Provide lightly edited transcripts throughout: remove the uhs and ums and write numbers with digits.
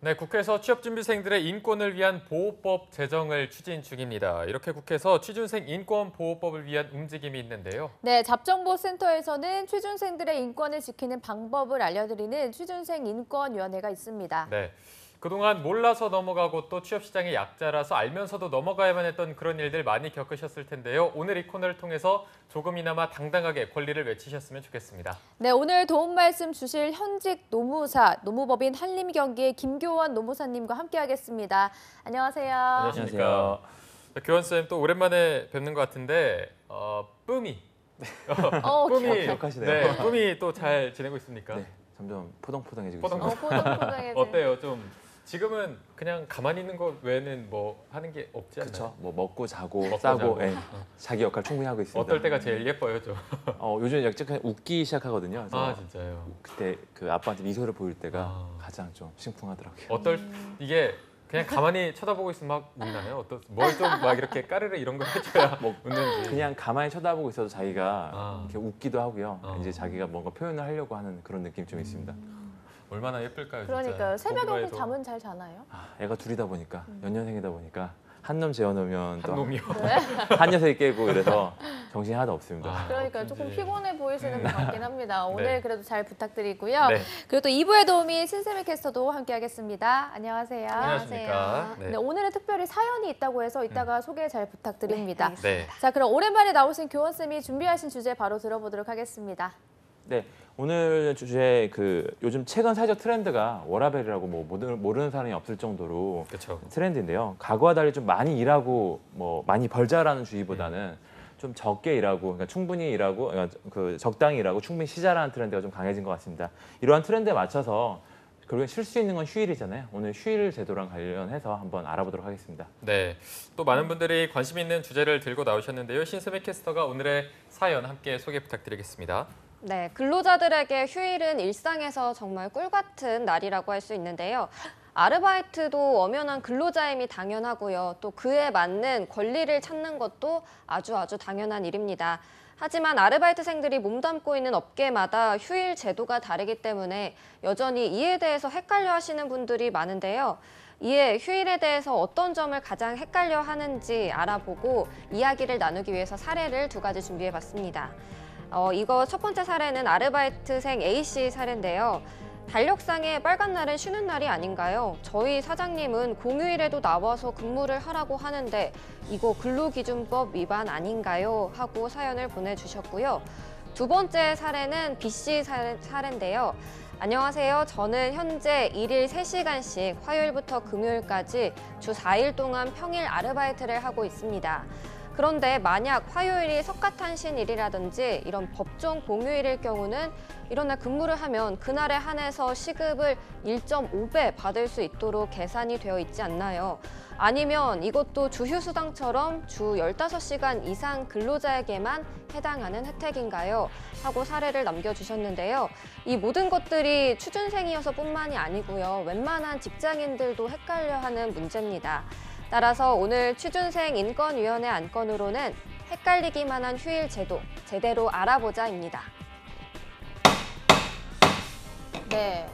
네, 국회에서 취업준비생들의 인권을 위한 보호법 제정을 추진 중입니다. 이렇게 국회에서 취준생 인권 보호법을 위한 움직임이 있는데요. 네, 잡정보센터에서는 취준생들의 인권을 지키는 방법을 알려드리는 취준생 인권위원회가 있습니다. 네, 그동안 몰라서 넘어가고 또 취업시장의 약자라서 알면서도 넘어가야만 했던 그런 일들 많이 겪으셨을 텐데요. 오늘 이 코너를 통해서 조금이나마 당당하게 권리를 외치셨으면 좋겠습니다. 네, 오늘 도움 말씀 주실 현직 노무사, 노무법인 한림경기의 김교원 노무사님과 함께하겠습니다. 안녕하세요. 안녕하십니까. 교원쌤 또 오랜만에 뵙는 것 같은데 뿜이. 뿜이 기억하시네요. 네, 뿜이 또 잘 지내고 있습니까? 네, 점점 포동포동해지고 있습니다. 포동포동해지는. 어때요? 좀 지금은 그냥 가만히 있는 것 외에는 뭐 하는 게 없지 않나요? 그렇죠. 뭐 먹고 자고 먹고 싸고 자고. 예, 자기 역할 충분히 하고 있습니다. 어떨 때가 제일 예뻐요, 좀? 요즘 약간 웃기 시작하거든요. 그래서 아, 진짜요? 그때 그 아빠한테 미소를 보일 때가 아. 가장 좀 심쿵하더라고요. 이게 그냥 가만히 쳐다보고 있으면 막 웃나요? 뭘 좀 막 이렇게 까르르 이런 걸 해줘야 뭐 웃는지. 그냥 가만히 쳐다보고 있어도 자기가 아. 이렇게 웃기도 하고요. 아. 이제 자기가 뭔가 표현을 하려고 하는 그런 느낌이 좀 있습니다. 얼마나 예쁠까요, 그러니까요. 진짜. 새벽에 보기만 혹시 해도. 잠은 잘 자나요? 애가 둘이다 보니까 연년생이다 보니까 한 놈 재워놓으면 한 또 놈이요. 한 녀석이 깨고 이래서 정신이 하나도 없습니다. 아. 그러니까 조금 어쩐지. 피곤해 보이시는 것 같긴 합니다. 오늘 네. 그래도 잘 부탁드리고요. 네. 그리고 또 2부의 도우미 신세미 캐스터도 함께하겠습니다. 안녕하세요. 안녕하십니까. 네, 오늘은 특별히 사연이 있다고 해서 이따가 소개 잘 부탁드립니다. 네. 자, 그럼 오랜만에 나오신 교원쌤이 준비하신 주제 바로 들어보도록 하겠습니다. 네, 오늘 주제 요즘 최근 사회적 트렌드가 워라밸이라고 뭐 모르는 사람이 없을 정도로 그렇죠. 트렌드인데요. 과거와 달리 좀 많이 일하고 뭐 많이 벌자라는 주의보다는 좀 적게 일하고, 그러니까 충분히 일하고, 그러니까 적당히 일하고 충분히 쉬자라는 트렌드가 좀 강해진 것 같습니다. 이러한 트렌드에 맞춰서 결국에 쉴 수 있는 건 휴일이잖아요. 오늘 휴일 제도랑 관련해서 한번 알아보도록 하겠습니다. 네, 또 많은 분들이 관심 있는 주제를 들고 나오셨는데요. 신세미 캐스터가 오늘의 사연 함께 소개 부탁드리겠습니다. 네, 근로자들에게 휴일은 일상에서 정말 꿀 같은 날이라고 할 수 있는데요. 아르바이트도 엄연한 근로자임이 당연하고요. 또 그에 맞는 권리를 찾는 것도 아주 당연한 일입니다. 하지만 아르바이트생들이 몸담고 있는 업계마다 휴일 제도가 다르기 때문에 여전히 이에 대해서 헷갈려 하시는 분들이 많은데요. 이에 휴일에 대해서 어떤 점을 가장 헷갈려 하는지 알아보고 이야기를 나누기 위해서 사례를 2가지 준비해봤습니다. 이거 첫 번째 사례는 아르바이트생 A씨 사례인데요. 달력상에 빨간 날은 쉬는 날이 아닌가요? 저희 사장님은 공휴일에도 나와서 근무를 하라고 하는데 이거 근로기준법 위반 아닌가요? 하고 사연을 보내주셨고요. 2번째 사례는 B씨 사례인데요. 안녕하세요. 저는 현재 일일 3시간씩 화요일부터 금요일까지 주 4일 동안 평일 아르바이트를 하고 있습니다. 그런데 만약 화요일이 석가탄신일이라든지 이런 법정 공휴일일 경우는 이런 날 근무를 하면 그날에 한해서 시급을 1.5배 받을 수 있도록 계산이 되어 있지 않나요? 아니면 이것도 주휴수당처럼 주 15시간 이상 근로자에게만 해당하는 혜택인가요? 하고 사례를 남겨주셨는데요. 이 모든 것들이 취준생이어서뿐만이 아니고요. 웬만한 직장인들도 헷갈려하는 문제입니다. 따라서 오늘 취준생 인권위원회 안건으로는 헷갈리기만 한 휴일 제도 제대로 알아보자입니다. 네.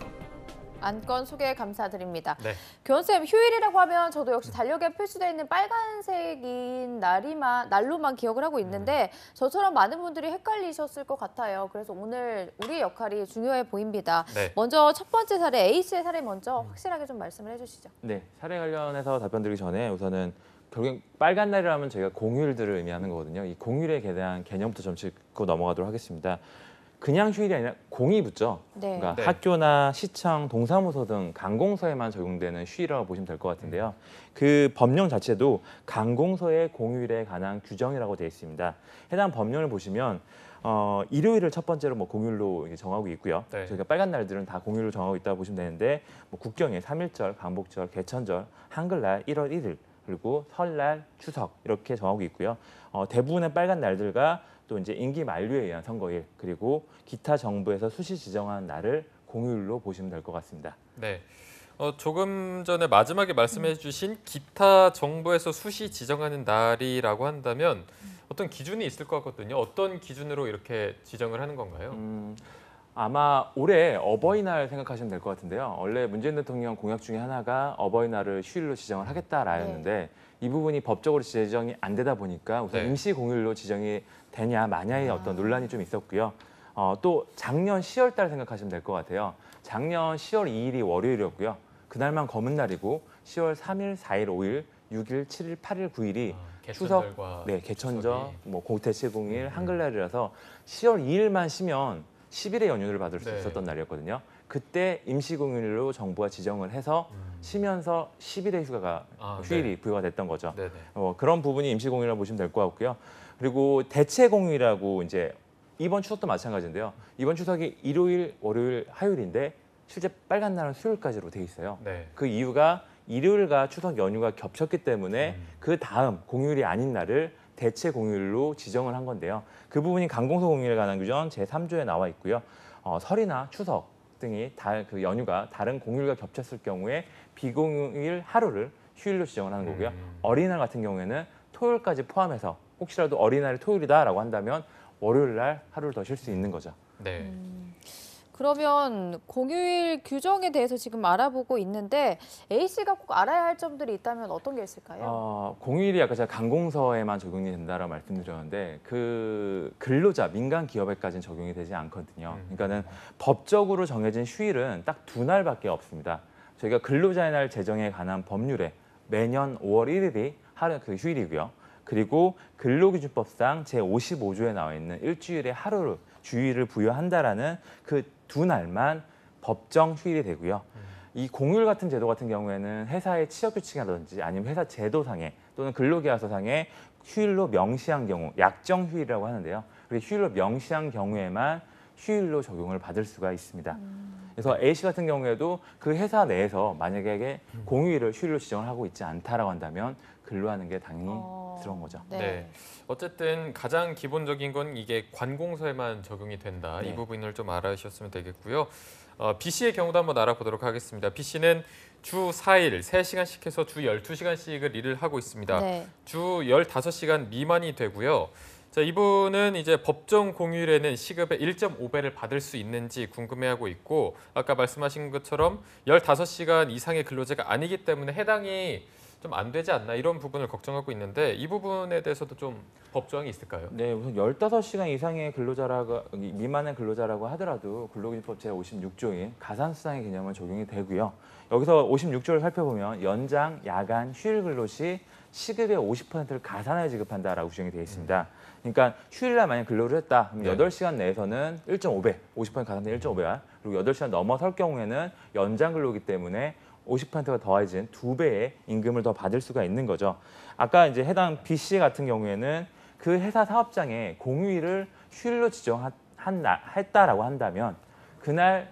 안건 소개 감사드립니다. 네. 교원쌤, 휴일이라고 하면 저도 역시 달력에 표시되어 있는 빨간색인 날로만 기억을 하고 있는데 저처럼 많은 분들이 헷갈리셨을 것 같아요. 그래서 오늘 우리의 역할이 중요해 보입니다. 네. 먼저 첫 번째 사례, A씨의 사례 먼저 확실하게 좀 말씀을 해주시죠. 네, 사례 관련해서 답변드리기 전에 우선은 결국 빨간 날이라면 저희가 공휴일들을 의미하는 거거든요. 이 공휴일에 대한 개념부터 좀 짚고 넘어가도록 하겠습니다. 그냥 휴일이 아니라 공이 붙죠. 네. 그러니까 네. 학교나 시청, 동사무소 등 강공서에만 적용되는 휴일이라고 보시면 될 것 같은데요. 그 법령 자체도 강공서의 공휴일에 관한 규정이라고 되어 있습니다. 해당 법령을 보시면 일요일을 첫 번째로 뭐 공휴일로 이제 정하고 있고요. 네. 저희가 빨간 날들은 다 공휴일로 정하고 있다고 보시면 되는데 뭐 국경일, 3.1절, 광복절, 개천절, 한글날, 1월 1일, 그리고 설날, 추석 이렇게 정하고 있고요. 대부분의 빨간 날들과 또 이제 임기 만료에 의한 선거일, 그리고 기타 정부에서 수시 지정한 날을 공휴일로 보시면 될 것 같습니다. 네. 조금 전에 마지막에 말씀해 주신 기타 정부에서 수시 지정하는 날이라고 한다면 어떤 기준이 있을 것 같거든요. 어떤 기준으로 이렇게 지정을 하는 건가요? 아마 올해 어버이날 생각하시면 될 것 같은데요. 원래 문재인 대통령 공약 중에 하나가 어버이날을 휴일로 지정을 하겠다라였는데 이 부분이 법적으로 지정이 안 되다 보니까 우선 네. 임시 공휴일로 지정이 되냐 마냐의 어떤 논란이 좀 있었고요. 또 작년 10월 달 생각하시면 될 것 같아요. 작년 10월 2일이 월요일이었고요. 그날만 검은 날이고 10월 3일, 4일, 5일, 6일, 7일, 8일, 9일이 추석, 개천절과 네, 개천절, 추석이. 뭐 대체공일, 한글날이라서 10월 2일만 쉬면 10일의 연휴를 받을 수 네. 있었던 날이었거든요. 그때 임시공휴일로 정부가 지정을 해서 쉬면서 10일의 휴가가 휴일이 부여가 됐던 거죠. 네네. 그런 부분이 임시공휴일이라고 보시면 될 것 같고요. 그리고 대체공휴일이라고 이제 이번 추석도 마찬가지인데요. 이번 추석이 일요일, 월요일, 화요일인데 실제 빨간 날은 수요일까지로 돼 있어요. 네. 그 이유가 일요일과 추석 연휴가 겹쳤기 때문에 그 다음 공휴일이 아닌 날을 대체 공휴일로 지정을 한 건데요. 그 부분이 강공서 공휴일에 관한 규정 제3조에 나와 있고요. 설이나 추석 등이 그 연휴가 다른 공휴일과 겹쳤을 경우에 비공휴일 하루를 휴일로 지정을 하는 거고요. 어린이날 같은 경우에는 토요일까지 포함해서 혹시라도 어린이날이 토요일이다라고 한다면 월요일 날 하루를 더 쉴 수 있는 거죠. 네. 그러면 공휴일 규정에 대해서 지금 알아보고 있는데 A씨가 꼭 알아야 할 점들이 있다면 어떤 게 있을까요? 공휴일이 아까 제가 강공서에만 적용이 된다라고 말씀드렸는데 그 근로자, 민간 기업에까지는 적용이 되지 않거든요. 그러니까는 법적으로 정해진 휴일은 딱 2날밖에 없습니다. 저희가 근로자의 날 제정에 관한 법률에 매년 5월 1일이 하루 그 휴일이고요. 그리고 근로기준법상 제55조에 나와 있는 일주일에 하루를 주일을 부여한다라는 그 2날만 법정 휴일이 되고요. 이 공휴일 같은 제도 같은 경우에는 회사의 취업규칙이라든지 아니면 회사 제도상에 또는 근로계약서상에 휴일로 명시한 경우, 약정 휴일이라고 하는데요. 그리고 휴일로 명시한 경우에만 휴일로 적용을 받을 수가 있습니다. 그래서 A씨 같은 경우에도 그 회사 내에서 만약에 공휴일을 휴일로 지정을 하고 있지 않다라고 한다면 근로하는 게 당연스러운 거죠. 네. 어쨌든 가장 기본적인 건 이게 관공서에만 적용이 된다. 네. 이 부분을 좀 알아주셨으면 되겠고요. B씨의 경우도 한번 알아보도록 하겠습니다. B씨는 주 4일 3시간씩 해서 주 12시간씩을 일을 하고 있습니다. 네. 주 15시간 미만이 되고요. 자, 이분은 이제 법정 공휴일에는 시급의 1.5배를 받을 수 있는지 궁금해하고 있고 아까 말씀하신 것처럼 15시간 이상의 근로자가 아니기 때문에 해당이 좀 안 되지 않나 이런 부분을 걱정하고 있는데 이 부분에 대해서도 좀 법조항이 있을까요? 네, 우선 15시간 이상의 미만의 근로자라고 하더라도 근로기준법 제56조인 가산수당의 개념은 적용이 되고요. 여기서 56조를 살펴보면 연장, 야간, 휴일 근로 시 시급의 50%를 가산하여 지급한다라고 규정이 되어 있습니다. 그러니까 휴일날 만약 근로를 했다 그럼 8시간 내에서는 1.5배, 50% 가산된 1.5배와 그리고 8시간 넘어설 경우에는 연장 근로이기 때문에 50%가 더해진 2배의 임금을 더 받을 수가 있는 거죠. 아까 이제 해당 B씨 같은 경우에는 그 회사 사업장에 공휴일을 휴일로 지정했다라고 한다면 그날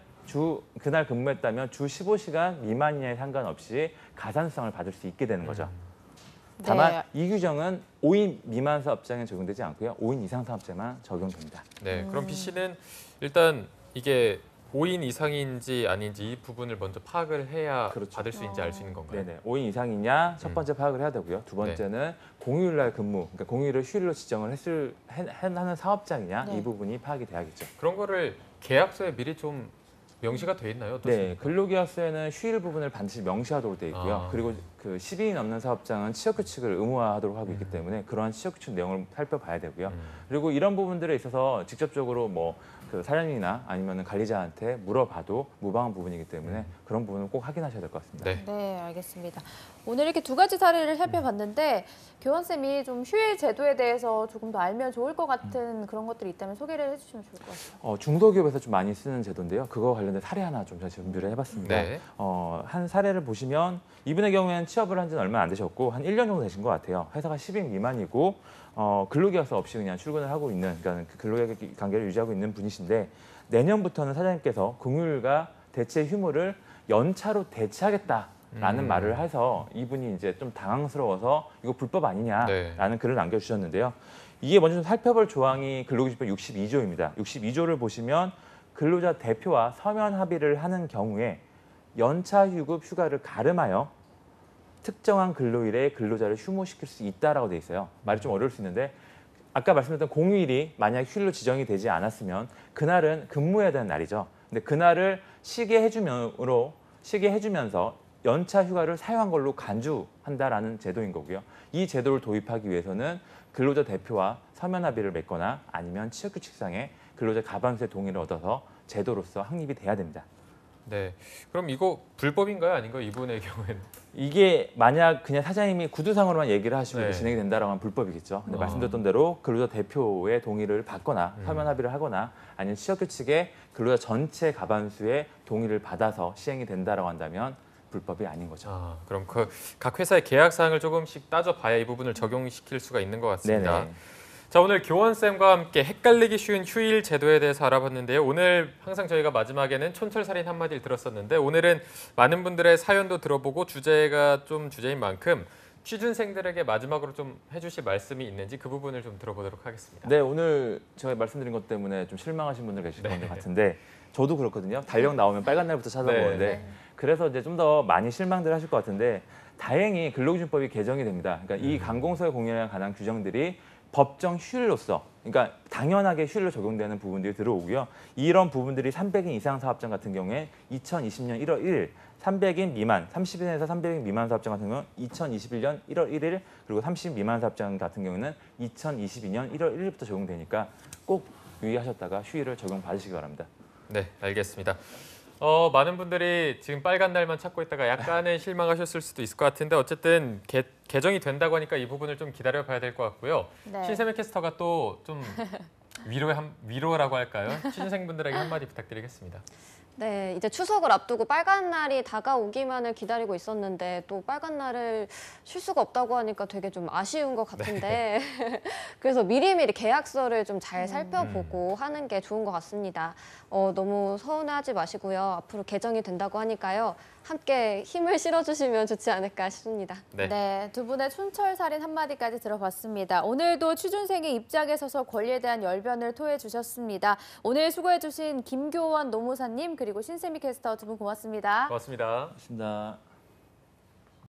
근무했다면 주 15시간 미만이냐에 상관없이 가산수당을 받을 수 있게 되는 거죠. 다만 이 규정은 5인 미만 사업장에 적용되지 않고요. 5인 이상 사업장만 적용됩니다. 네, 그럼 B씨는 일단 이게 5인 이상인지 아닌지 이 부분을 먼저 파악을 해야 그렇죠. 받을 수 있는지 알 수 있는 건가요? 네네. 5인 이상이냐 첫 번째 파악을 해야 되고요. 두 번째는 공휴일날 근무, 그러니까 공휴일을 휴일로 지정을 하는 사업장이냐 네. 이 부분이 파악이 돼야겠죠. 그런 거를 계약서에 미리 좀 명시가 돼 있나요? 네, 어떻습니까? 근로계약서에는 휴일 부분을 반드시 명시하도록 돼 있고요. 그리고 그 10인이 넘는 사업장은 취업규칙을 의무화하도록 하고 있기 때문에 그러한 취업규칙 내용을 살펴봐야 되고요. 그리고 이런 부분들에 있어서 직접적으로 뭐 그 사장님이나 아니면 관리자한테 물어봐도 무방한 부분이기 때문에 그런 부분은 꼭 확인하셔야 될 것 같습니다. 네. 네, 알겠습니다. 오늘 이렇게 두 가지 사례를 살펴봤는데 교환쌤이 좀 휴일 제도에 대해서 조금 더 알면 좋을 것 같은 그런 것들이 있다면 소개를 해주시면 좋을 것 같아요. 중소기업에서 좀 많이 쓰는 제도인데요. 그거 관련된 사례 하나 좀 제가 준비를 해봤습니다. 네. 한 사례를 보시면 이분의 경우에는 취업을 한 지는 얼마 안 되셨고 한 1년 정도 되신 것 같아요. 회사가 10인 미만이고 근로계약서 없이 그냥 출근을 하고 있는 그러니까 그 근로계약 관계를 유지하고 있는 분이신데 내년부터는 사장님께서 공휴일과 대체 휴무를 연차로 대체하겠다라는 말을 해서 이분이 이제 좀 당황스러워서 이거 불법 아니냐라는 글을 남겨주셨는데요. 이게 먼저 좀 살펴볼 조항이 근로기준법 62조입니다. 62조를 보시면 근로자 대표와 서면 합의를 하는 경우에 연차 휴급 휴가를 가름하여 특정한 근로일에 근로자를 휴무시킬 수 있다라고 돼 있어요. 말이 좀 어려울 수 있는데 아까 말씀드렸던 공휴일이 만약 휴일로 지정이 되지 않았으면 그날은 근무해야 되는 날이죠. 근데 그날을 쉬게 해주면서 연차 휴가를 사용한 걸로 간주한다라는 제도인 거고요. 이 제도를 도입하기 위해서는 근로자 대표와 서면 합의를 맺거나 아니면 취업규칙상의 근로자 가반수의 동의를 얻어서 제도로서 확립이 돼야 됩니다. 네. 그럼 이거 불법인가요? 아닌가요? 이분의 경우에는? 이게 만약 그냥 사장님이 구두상으로만 얘기를 하시고 네. 진행이 된다라고 하면 불법이겠죠. 근데 아. 말씀드렸던 대로 근로자 대표의 동의를 받거나 서면 합의를 하거나 아니면 취업규칙에 근로자 전체 가반수의 동의를 받아서 시행이 된다라고 한다면 불법이 아닌 거죠. 아, 그럼 그 각 회사의 계약 사항을 조금씩 따져봐야 이 부분을 적용시킬 수가 있는 것 같습니다. 네네. 자, 오늘 교원쌤과 함께 헷갈리기 쉬운 휴일 제도에 대해서 알아봤는데요. 오늘 항상 저희가 마지막에는 촌철살인 한마디를 들었었는데 오늘은 많은 분들의 사연도 들어보고 주제가 좀 주제인 만큼 취준생들에게 마지막으로 좀 해주실 말씀이 있는지 그 부분을 좀 들어보도록 하겠습니다. 네, 오늘 제가 말씀드린 것 때문에 좀 실망하신 분들 계실 것 같은데 저도 그렇거든요. 달력 나오면 빨간 날부터 찾아보는데 네. 그래서 이제 좀 더 많이 실망들 하실 것 같은데 다행히 근로기준법이 개정이 됩니다. 그러니까 이 강공서의 공휴일에 관한 규정들이 법정 휴일로서 그러니까 당연하게 휴일로 적용되는 부분들이 들어오고요. 이런 부분들이 300인 이상 사업장 같은 경우에 2020년 1월 1일, 300인 미만, 30인에서 300인 미만 사업장 같은 경우는 2021년 1월 1일, 그리고 30인 미만 사업장 같은 경우는 2022년 1월 1일부터 적용되니까 꼭 유의하셨다가 휴일을 적용받으시기 바랍니다. 네, 알겠습니다. 많은 분들이 지금 빨간 날만 찾고 있다가 약간의 실망하셨을 수도 있을 것 같은데 어쨌든 개정이 된다고 하니까 이 부분을 좀 기다려봐야 될 것 같고요. 네. 신세미 캐스터가 또 좀 위로라고 할까요? 취준생분들에게 한마디 부탁드리겠습니다. 네, 이제 추석을 앞두고 빨간 날이 다가오기만을 기다리고 있었는데 또 빨간 날을 쉴 수가 없다고 하니까 되게 좀 아쉬운 것 같은데 그래서 미리미리 계약서를 좀 잘 살펴보고 하는 게 좋은 것 같습니다. 너무 서운해하지 마시고요. 앞으로 개정이 된다고 하니까요. 함께 힘을 실어주시면 좋지 않을까 싶습니다. 네. 네, 두 분의 촌철살인 한마디까지 들어봤습니다. 오늘도 취준생의 입장에 서서 권리에 대한 열변을 토해 주셨습니다. 오늘 수고해 주신 김교원 노무사님 그리고 신세미 캐스터 두 분 고맙습니다. 고맙습니다. 고맙습니다.